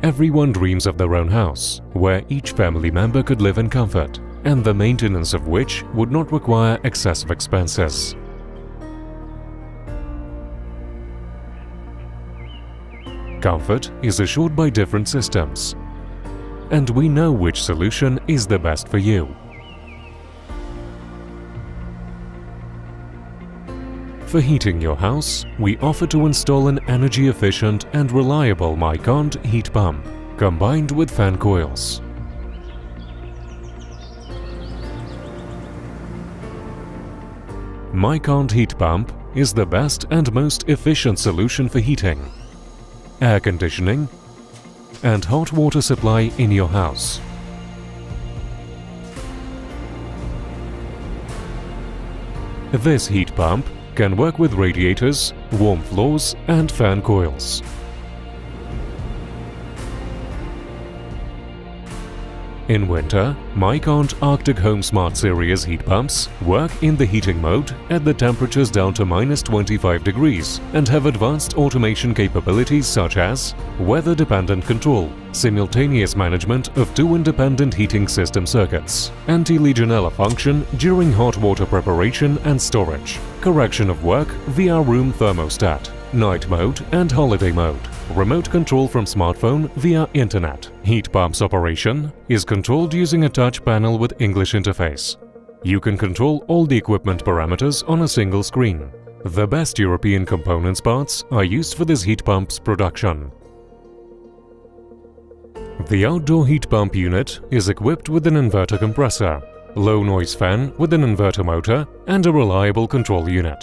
Everyone dreams of their own house, where each family member could live in comfort, and the maintenance of which would not require excessive expenses. Comfort is assured by different systems, and we know which solution is the best for you. For heating your house, we offer to install an energy-efficient and reliable Mycond heat pump, combined with fan coils. Mycond heat pump is the best and most efficient solution for heating, air conditioning, and hot water supply in your house. This heat pump can work with radiators, warm floors, and fan coils. In winter, Mycond Arctic Home Smart Series heat pumps work in the heating mode at the temperatures down to -25 degrees and have advanced automation capabilities such as weather-dependent control, simultaneous management of 2 independent heating system circuits, anti-Legionella function during hot water preparation and storage, correction of work via room thermostat, night mode and holiday mode, remote control from smartphone via internet. Heat pump's operation is controlled using a touch panel with English interface. You can control all the equipment parameters on a single screen. The best European components parts are used for this heat pump's production. The outdoor heat pump unit is equipped with an inverter compressor, low noise fan with an inverter motor, and a reliable control unit.